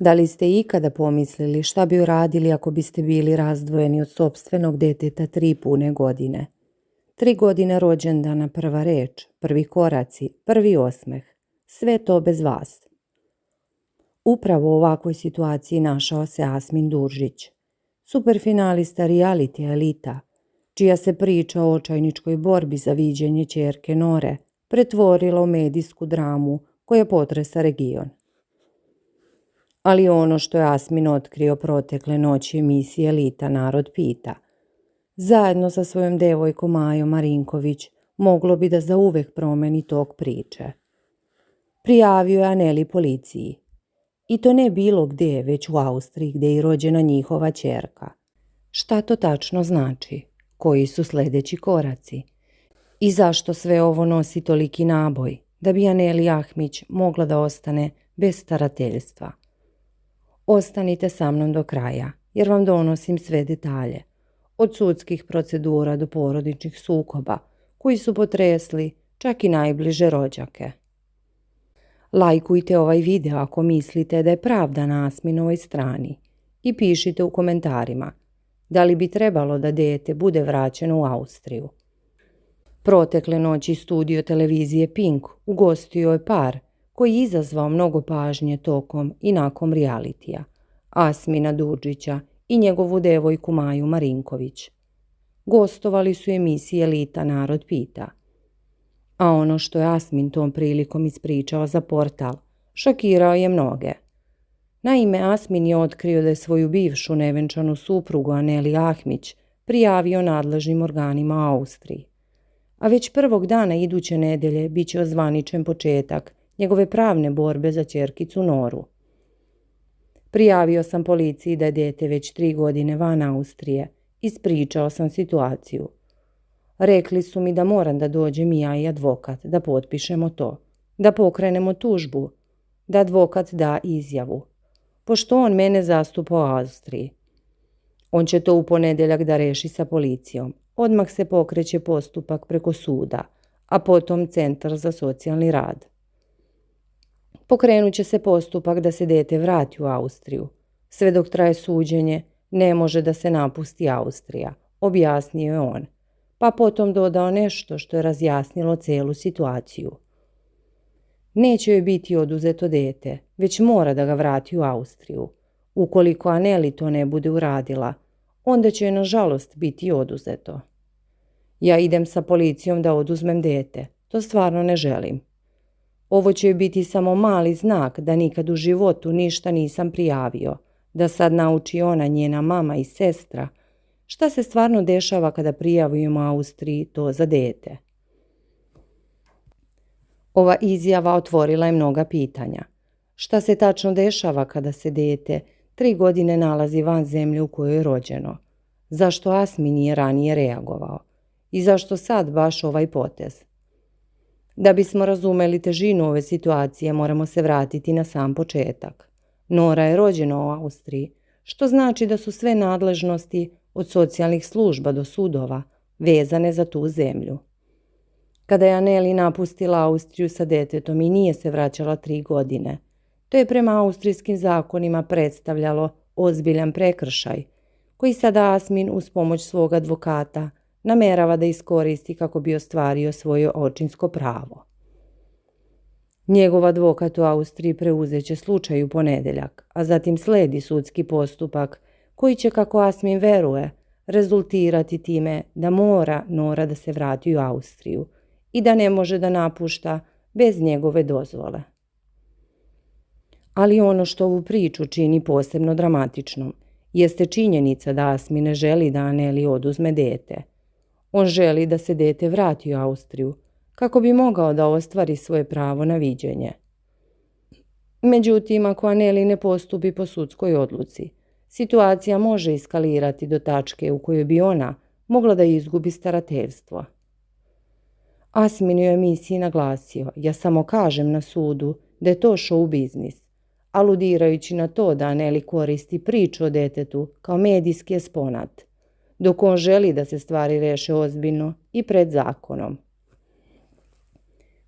Da li ste ikada pomislili šta bi uradili ako biste bili razdvojeni od sopstvenog deteta 3 pune godine? 3 godine rođendana, prva reč, prvi koraci, prvi osmeh. Sve to bez vas. Upravo u ovakvoj situaciji našao se Asmin Duržić, superfinalista reality Elita, čija se priča o očajničkoj borbi za viđenje ćerke Nore pretvorila u medijsku dramu koja potresa region. Ali ono što je Asmin otkrio protekle noći emisije Elita Narod pita, zajedno sa svojom devojkom Majom Marinković, moglo bi da zauvek promeni tok priče. Prijavio je Aneli policiji. I to ne bilo gdje, već u Austriji gdje je rođena njihova ćerka. Šta to tačno znači? Koji su sljedeći koraci? I zašto sve ovo nosi toliki naboj, da bi Aneli Ahmić mogla da ostane bez starateljstva? Ostanite sa mnom do kraja, jer vam donosim sve detalje. Od sudskih procedura do porodičnih sukoba, koji su potresli čak i najbliže rođake. Lajkujte ovaj video ako mislite da je pravda na Asminovoj strani i pišite u komentarima da li bi trebalo da dete bude vraćeno u Austriju. Protekle noći studio televizije Pink ugostio je par koji je izazvao mnogo pažnje tokom i nakon realitija, Asmina Duržića i njegovu devojku Maju Marinković. Gostovali su emisije Elita Narod pita. A ono što je Asmin tom prilikom ispričao za portal šokirao je mnoge. Naime, Asmin je otkrio da je svoju bivšu nevenčanu suprugu Aneli Ahmić prijavio nadležnim organima u Austriji. A već prvog dana iduće nedelje bit će ozvaničen početak njegove pravne borbe za ćerkicu Noru. Prijavio sam policiji da je dete već 3 godine van Austrije. Ispričao sam situaciju. Rekli su mi da moram da dođem i ja i advokat, da potpišemo to, da pokrenemo tužbu, da advokat da izjavu, pošto on mene zastupa u Austriji. On će to u ponedjeljak da reši sa policijom. Odmah se pokreće postupak preko suda, a potom Centar za socijalni rad. Pokrenut će se postupak da se dete vrati u Austriju. Sve dok traje suđenje, ne može da se napusti Austrija, objasnio je on. Pa potom dodao nešto što je razjasnilo celu situaciju. Neće joj biti oduzeto dete, već mora da ga vrati u Austriju. Ukoliko Aneli to ne bude uradila, onda će joj nažalost biti oduzeto. Ja idem sa policijom da oduzmem dete, to stvarno ne želim. Ovo će joj biti samo mali znak da nikad u životu ništa nisam prijavio, da sad nauči ona, njena mama i sestra, šta se stvarno dešava kada prijavimo Austriji to za dete. Ova izjava otvorila je mnoga pitanja. Šta se tačno dešava kada se dete 3 godine nalazi van zemlje u kojoj je rođeno? Zašto Asmin nije ranije reagovao? I zašto sad baš ovaj potez? Da bismo razumeli težinu ove situacije, moramo se vratiti na sam početak. Nora je rođena u Austriji, što znači da su sve nadležnosti od socijalnih služba do sudova vezane za tu zemlju. Kada je Aneli napustila Austriju sa detetom i nije se vraćala 3 godine, to je prema austrijskim zakonima predstavljalo ozbiljan prekršaj, koji sada Asmin uz pomoć svog advokata namerava da iskoristi kako bi ostvario svoje očinsko pravo. Njegov advokat u Austriji preuzeće slučaj u ponedjeljak, a zatim sledi sudski postupak koji će, kako Asmin veruje, rezultirati time da mora Nora da se vrati u Austriju i da ne može da napušta bez njegove dozvole. Ali ono što ovu priču čini posebno dramatičnom jeste činjenica da Asmin ne želi da Aneli oduzme dete. On želi da se dete vrati u Austriju kako bi mogao da ostvari svoje pravo na viđenje. Međutim, ako Aneli ne postupi po sudskoj odluci, situacija može eskalirati do tačke u kojoj bi ona mogla da izgubi starateljstvo. Asmin je u emisiji naglasio, ja samo kažem na sudu da je to show biznis, aludirajući na to da Aneli koristi priču o detetu kao medijski eksponat, dok on želi da se stvari reše ozbiljno i pred zakonom.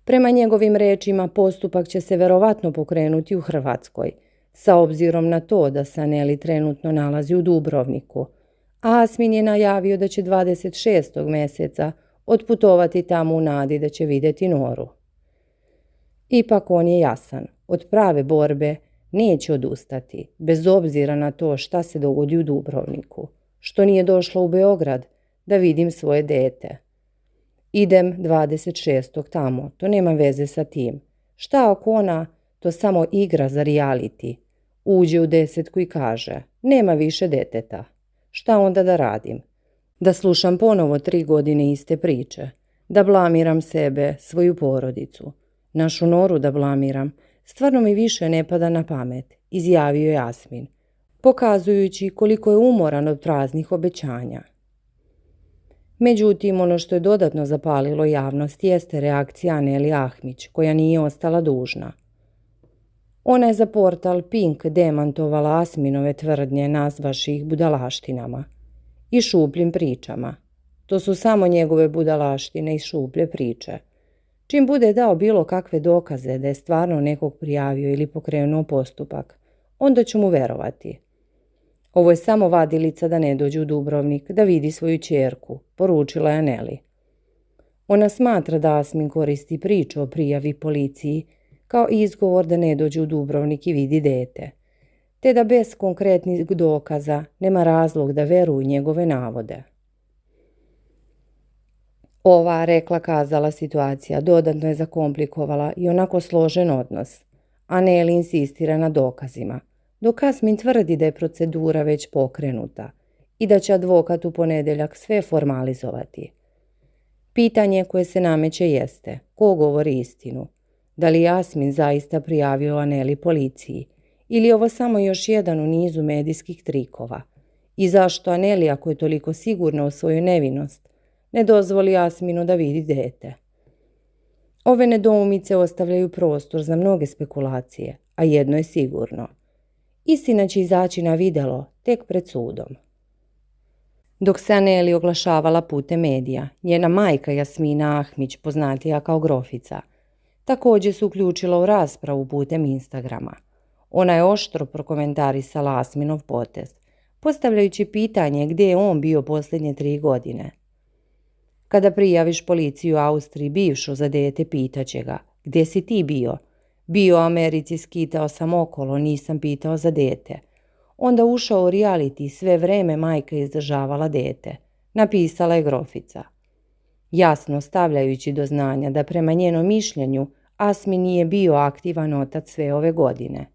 Prema njegovim rečima, postupak će se verovatno pokrenuti u Hrvatskoj, Sa obzirom na to da se Aneli trenutno nalazi u Dubrovniku, a Asmin je najavio da će 26. meseca otputovati tamo u nadi da će vidjeti Noru. Ipak on je jasan, od prave borbe neće odustati, bez obzira na to šta se dogodi u Dubrovniku, što nije došla u Beograd da vidim svoje dete. Idem 26. tamo, to nema veze sa tim. Šta ako ona to samo igra za reality? Uđe u 10 i kaže, nema više deteta. Šta onda da radim? Da slušam ponovo 3 godine iste priče, da blamiram sebe, svoju porodicu. Našu Noru da blamiram, stvarno mi više ne pada na pamet, izjavio je Asmin, pokazujući koliko je umoran od praznih obećanja. Međutim, ono što je dodatno zapalilo javnost jeste reakcija Aneli Ahmić, koja nije ostala dužna. Ona je za portal Pink demantovala Asminove tvrdnje nazvaši ih budalaštinama i šupljim pričama. To su samo njegove budalaštine i šuplje priče. Čim bude dao bilo kakve dokaze da je stvarno nekog prijavio ili pokrenuo postupak, onda ću mu verovati. Ovo je samo vadilica da ne dođe u Dubrovnik da vidi svoju ćerku, poručila je Aneli. Ona smatra da Asmin koristi priču o prijavi policiji kao izgovor da ne dođe u Dubrovnik i vidi dete, te da bez konkretnih dokaza nema razlog da veruje njegove navode. Ova rekla-kazala situacija dodatno je zakomplikovala i onako složen odnos. Aneli insistira na dokazima, dok Asmin tvrdi da je procedura već pokrenuta i da će advokat u ponedjeljak sve formalizovati. Pitanje koje se nameće jeste, ko govori istinu? Da li je Asmin zaista prijavio Aneli policiji ili je ovo samo još jedan u nizu medijskih trikova? I zašto Aneli, ako je toliko sigurna u svoju nevinost, ne dozvoli Asminu da vidi dete? Ove nedoumice ostavljaju prostor za mnoge spekulacije, a jedno je sigurno. Istina će izaći na vidjelo tek pred sudom. Dok se Aneli oglašavala putem medija, njena majka Jasmina Ahmić, poznatija kao Grofica, također se uključila u raspravu putem Instagrama. Ona je oštro prokomentarisala Asminov potez, postavljajući pitanje gdje je on bio posljednje 3 godine. Kada prijaviš policiju u Austriji bivšu za dete, pitaće ga, gdje si ti bio? Bio u Americi, skitao sam okolo, nisam pitao za dete. Onda ušao u reality, sve vreme majka izdržavala dete, napisala je Grofica. Jasno stavljajući do znanja da prema njenom mišljenju Asmin nije bio aktivan otac sve ove godine.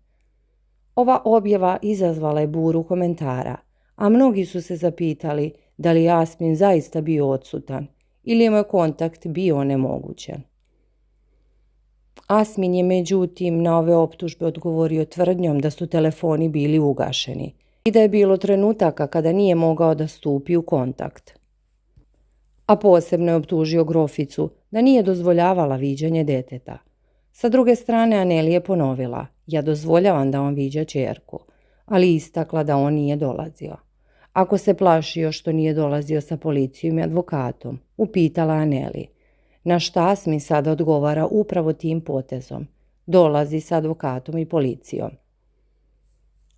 Ova objava izazvala je buru komentara, a mnogi su se zapitali da li je Asmin zaista bio odsutan ili je moj kontakt bio onemogućen. Asmin je međutim na ove optužbe odgovorio tvrdnjom da su telefoni bili ugašeni i da je bilo trenutaka kada nije mogao da stupi u kontakt. A posebno je optužio Groficu da nije dozvoljavala viđanje deteta. Sa druge strane Aneli je ponovila, ja dozvoljavam da on viđa ćerku, ali istakla da on nije dolazio. Ako se plašio što nije dolazio sa policijom i advokatom, upitala Aneli. Na šta Asmin sada odgovara upravo tim potezom. Dolazi sa advokatom i policijom.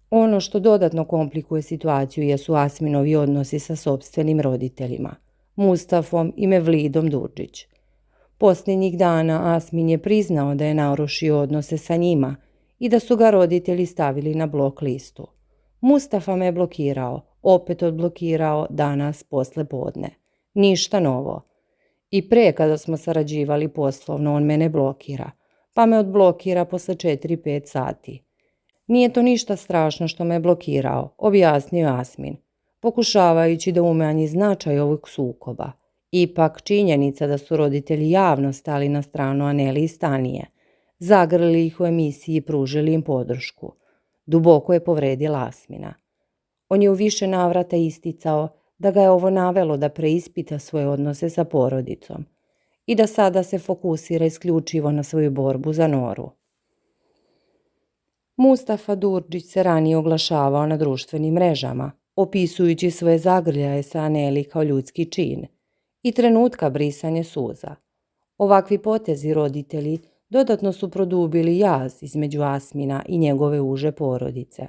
Ono što dodatno komplikuje situaciju jesu Asminovi odnosi sa sopstvenim roditeljima, Mustafom i Mevlidom Durdžić. Posljednjih dana Asmin je priznao da je narušio odnose sa njima i da su ga roditelji stavili na blok listu. Mustafa me je blokirao, opet odblokirao danas posle podne. Ništa novo. I pre kada smo sarađivali poslovno, on mene blokira, pa me odblokira posle 4-5 sati. Nije to ništa strašno što me je blokirao, objasnio Asmin, pokušavajući da umanji značaj ovog sukoba. Ipak činjenica da su roditelji javno stali na stranu Aneli i Stanije, zagrlili ih u emisiji i pružili im podršku. Duboko je povredila Asmina. On je u više navrata isticao da ga je ovo navelo da preispita svoje odnose sa porodicom i da sada se fokusira isključivo na svoju borbu za Noru. Mustafa Durdžić se ranije oglašavao na društvenim mrežama, opisujući svoje zagrljaje sa Aneli kao ljudski čin i trenutka brisanja suza. Ovakvi potezi roditelji dodatno su produbili jaz između Asmina i njegove uže porodice,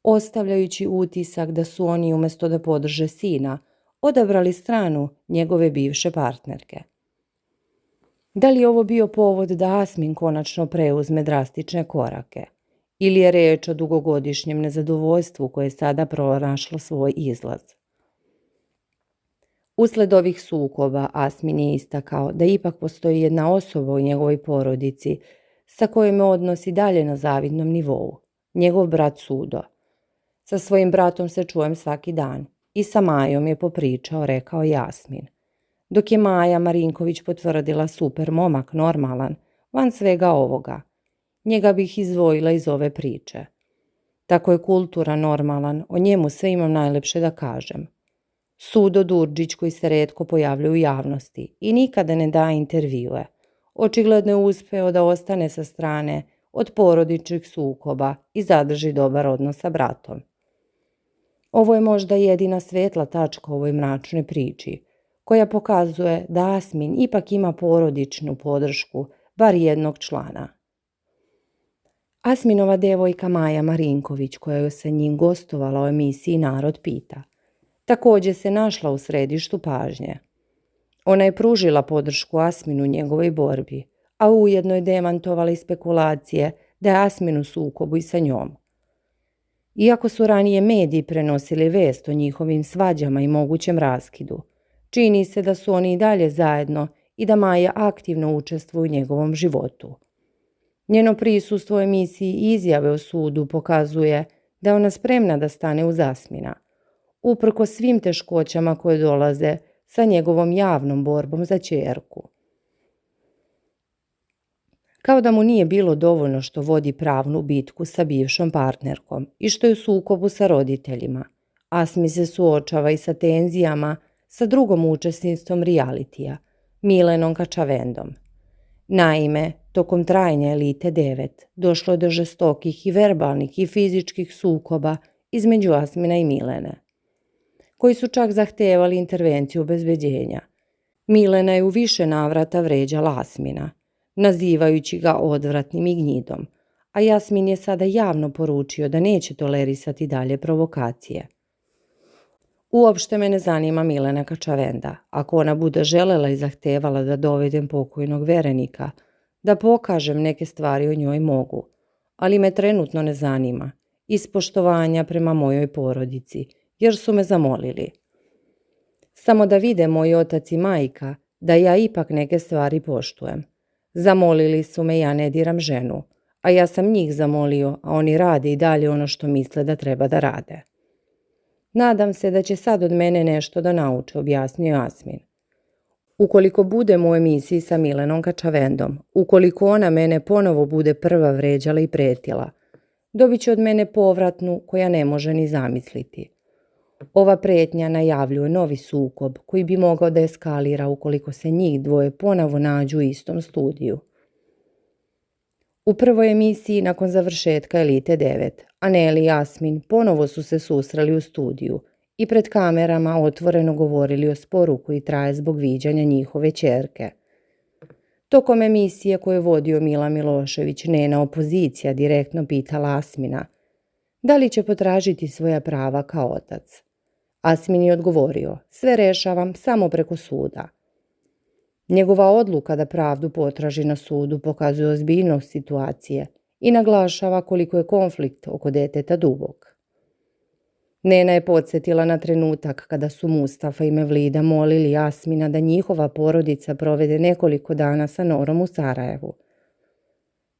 ostavljajući utisak da su oni umjesto da podrže sina, odabrali stranu njegove bivše partnerke. Da li je ovo bio povod da Asmin konačno preuzme drastične korake? Ili je reč o dugogodišnjem nezadovoljstvu koje je sada pronašlo svoj izlaz? Usled ovih sukoba Asmin je istakao da ipak postoji jedna osoba u njegovoj porodici sa kojom je odnos i dalje na zavidnom nivou, njegov brat Sudo. Sa svojim bratom se čujem svaki dan i sa Majom je popričao, rekao Jasmin. Dok je Maja Marinković potvrdila super momak, normalan, van svega ovoga. Njega bih izdvojila iz ove priče. Tako je kulturan, normalan, o njemu sve imam najlepše da kažem. Sudo Đurđić koji se retko pojavljuje u javnosti i nikada ne daje intervjue. Očigledno je uspeo da ostane sa strane od porodičnih sukoba i zadrži dobar odnos sa bratom. Ovo je možda jedina svetla tačka u ovoj mračnoj priči, koja pokazuje da Asmin ipak ima porodičnu podršku, bar jednog člana. Asminova devojka Maja Marinković, koja je sa njim gostovala u emisiji Narod pita, također se našla u središtu pažnje. Ona je pružila podršku Asminu u njegovoj borbi, a ujedno je demantovala i spekulacije da je Asmin u sukobu i sa njom. Iako su ranije mediji prenosili vest o njihovim svađama i mogućem raskidu, čini se da su oni i dalje zajedno i da Maja aktivno učestvuje u njegovom životu. Njeno prisustvo u emisiji i izjave o sudu pokazuje da je ona spremna da stane uz Asmina, uprkos svim teškoćama koje dolaze sa njegovom javnom borbom za ćerku. Kao da mu nije bilo dovoljno što vodi pravnu bitku sa bivšom partnerkom i što je u sukobu sa roditeljima. Asmin se suočava i sa tenzijama sa drugom učesnicom realitija, Milenom Kačavendom. Naime, tokom trajanja Elite 9 došlo je do žestokih i verbalnih i fizičkih sukoba između Asmina i Milene, koji su čak zahtevali intervenciju obezbeđenja. Milena je u više navrata vređala Asmina, nazivajući ga odvratnim i gnjidom, a Jasmin je sada javno poručio da neće tolerisati dalje provokacije. Uopšte me ne zanima Milena Kačavenda. Ako ona bude želela i zahtevala da dovedem pokojnog verenika, da pokažem neke stvari o njoj mogu, ali me trenutno ne zanima, iz poštovanja prema mojoj porodici, jer su me zamolili. Samo da vide moj otac i majka da ja ipak neke stvari poštujem. Zamolili su me, ja ne diram ženu, a ja sam njih zamolio, a oni rade i dalje ono što misle da treba da rade. Nadam se da će sad od mene nešto da nauče, objasnio Asmin. Ukoliko budem u emisiji sa Milenom Kačavendom, ukoliko ona mene ponovo bude prva vređala i pretila, dobit će od mene povratnu koja ne može ni zamisliti. Ova pretnja najavljuje novi sukob koji bi mogao da eskalira ukoliko se njih dvoje ponovo nađu u istom studiju. U prvoj emisiji nakon završetka Elite 9, Aneli i Asmin ponovo su se susreli u studiju i pred kamerama otvoreno govorili o sporu koji traje zbog viđanja njihove ćerke. Tokom emisije koju je vodio Mila Milošević, njena opozicija direktno pitala Asmina da li će potražiti svoja prava kao otac. Asmin je odgovorio, sve rešavam samo preko suda. Njegova odluka da pravdu potraži na sudu pokazuje ozbiljnost situacije i naglašava koliko je konflikt oko deteta dubok. Nena je podsjetila na trenutak kada su Mustafa i Mevlida molili Asmina da njihova porodica provede nekoliko dana sa Norom u Sarajevu.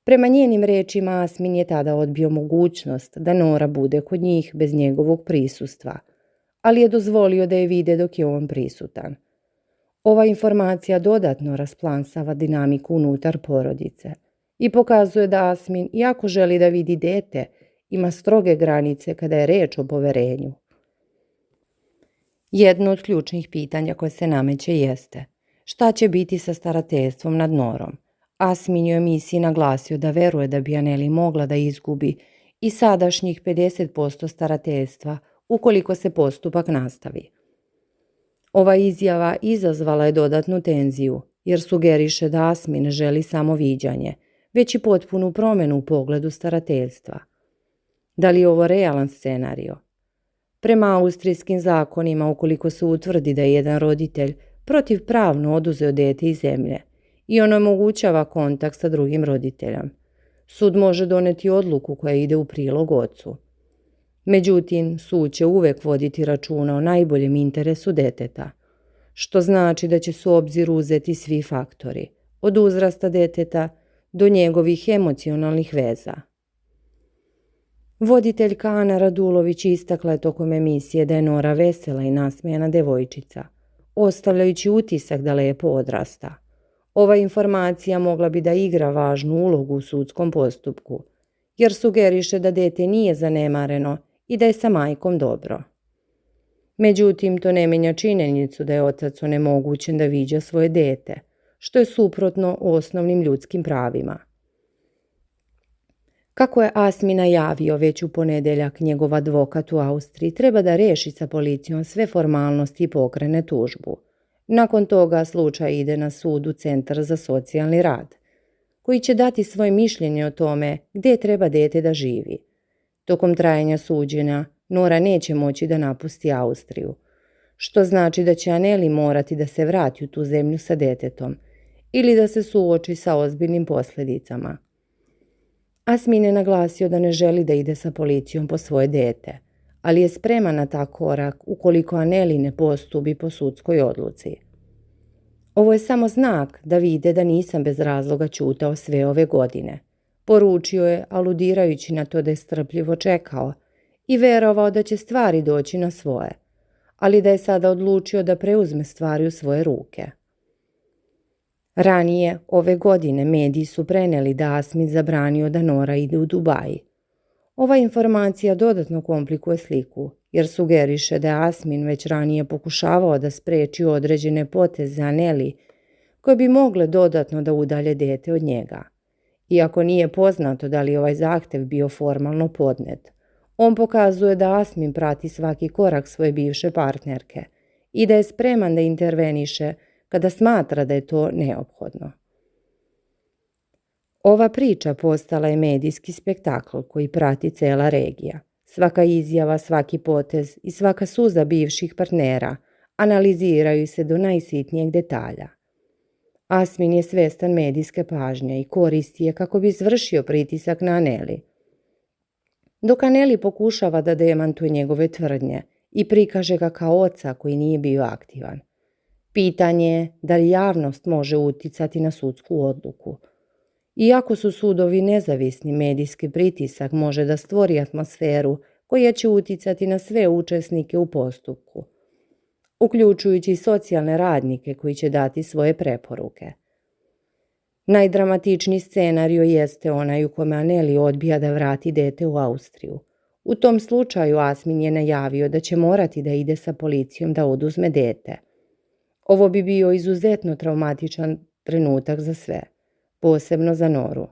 Prema njenim rečima Asmin je tada odbio mogućnost da Nora bude kod njih bez njegovog prisustva, ali je dozvolio da je vide dok je on prisutan. Ova informacija dodatno rasplansava dinamiku unutar porodice i pokazuje da Asmin, iako želi da vidi dete, ima stroge granice kada je reč o poverenju. Jedno od ključnih pitanja koje se nameće jeste šta će biti sa starateljstvom nad Norom. Asmin je u emisiji naglasio da veruje da bi Aneli mogla da izgubi i sadašnjih 50% starateljstva ukoliko se postupak nastavi. Ova izjava izazvala je dodatnu tenziju, jer sugeriše da Asmi ne želi samo viđanje, već i potpunu promjenu u pogledu starateljstva. Da li je ovo realan scenario? Prema austrijskim zakonima, ukoliko se utvrdi da je jedan roditelj protivpravno oduzeo dete iz zemlje i ono omogućava kontakt sa drugim roditeljem, sud može doneti odluku koja ide u prilog ocu. Međutim, sud će uvek voditi računa o najboljem interesu deteta, što znači da će se u obzir uzeti svi faktori, od uzrasta deteta do njegovih emocionalnih veza. Voditeljka Ana Radulović istakla je tokom emisije da je Nora vesela i nasmejana devojčica, ostavljajući utisak da lepo odrasta. Ova informacija mogla bi da igra važnu ulogu u sudskom postupku, jer sugeriše da dete nije zanemareno i da je sa majkom dobro. Međutim, to ne mijenja činjenicu da je otac onemogućen da viđa svoje dete, što je suprotno osnovnim ljudskim pravima. Kako je Asmi najavio već u ponedeljak, njegov advokat u Austriji treba da reši sa policijom sve formalnosti i pokrene tužbu. Nakon toga slučaj ide na sud u Centar za socijalni rad, koji će dati svoje mišljenje o tome gdje treba dete da živi. Tokom trajanja suđenja Nora neće moći da napusti Austriju, što znači da će Aneli morati da se vrati u tu zemlju sa detetom ili da se suoči sa ozbiljnim posljedicama. Asmin je naglasio da ne želi da ide sa policijom po svoje dete, ali je spreman na tak korak ukoliko Aneli ne postupi po sudskoj odluci. Ovo je samo znak da vide da nisam bez razloga ćutao sve ove godine, poručio je, aludirajući na to da je strpljivo čekao i verovao da će stvari doći na svoje, ali da je sada odlučio da preuzme stvari u svoje ruke. Ranije ove godine mediji su preneli da Asmin zabranio da Nora ide u Dubai. Ova informacija dodatno komplikuje sliku, jer sugeriše da je Asmin već ranije pokušavao da spreči određene poteze Aneli koje bi mogle dodatno da udalje dete od njega. Iako nije poznato da li je ovaj zahtev bio formalno podnet, on pokazuje da Asmin prati svaki korak svoje bivše partnerke i da je spreman da interveniše kada smatra da je to neophodno. Ova priča postala je medijski spektakl koji prati cela regija. Svaka izjava, svaki potez i svaka suza bivših partnera analiziraju se do najsitnijeg detalja. Asmin je svestan medijske pažnje i koristi je kako bi izvršio pritisak na Aneli. Dok Aneli pokušava da demantuje njegove tvrdnje i prikaže ga kao oca koji nije bio aktivan. Pitanje je da li javnost može uticati na sudsku odluku. Iako su sudovi nezavisni, medijski pritisak može da stvori atmosferu koja će uticati na sve učesnike u postupku, uključujući i socijalne radnike koji će dati svoje preporuke. Najdramatičniji scenario jeste onaj u kome Aneli odbija da vrati dete u Austriju. U tom slučaju Asmin je najavio da će morati da ide sa policijom da oduzme dete. Ovo bi bio izuzetno traumatičan trenutak za sve, posebno za Noru,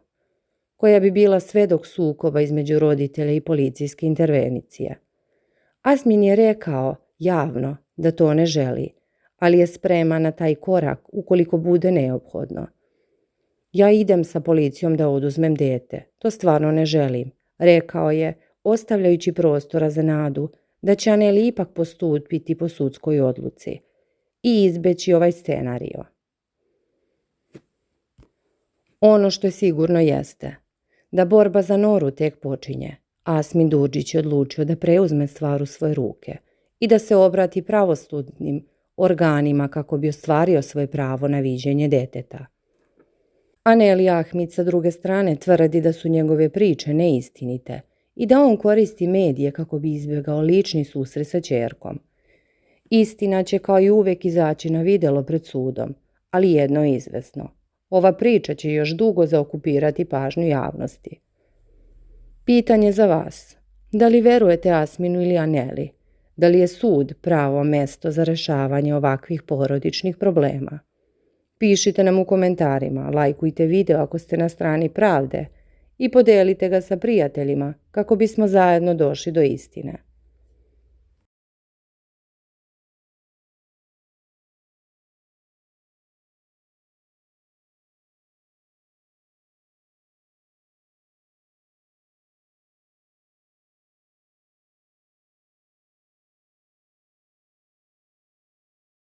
koja bi bila svedok sukoba između roditelja i policijske intervencije. Asmin je rekao javno da to ne želi, ali je spreman na taj korak ukoliko bude neophodno. Ja idem sa policijom da oduzmem dete, to stvarno ne želim, rekao je, ostavljajući prostora za nadu da će Aneli ipak postupiti po sudskoj odluci i izbeći ovaj scenario. Ono što je sigurno jeste da borba za Noru tek počinje. Asmin Đurđić je odlučio da preuzme stvar u svoje ruke i da se obrati pravosudnim organima kako bi ostvario svoje pravo na viđenje deteta. Aneli Ahmid sa druge strane tvrdi da su njegove priče neistinite i da on koristi medije kako bi izbjegao lični susret sa ćerkom. Istina će kao i uvek izaći na videlo pred sudom, ali jedno je izvesno. Ova priča će još dugo zaokupirati pažnju javnosti. Pitanje za vas. Da li verujete Asminu ili Aneli? Da li je sud pravo mesto za rešavanje ovakvih porodičnih problema? Pišite nam u komentarima, lajkujte video ako ste na strani pravde i podelite ga sa prijateljima kako bismo zajedno došli do istine.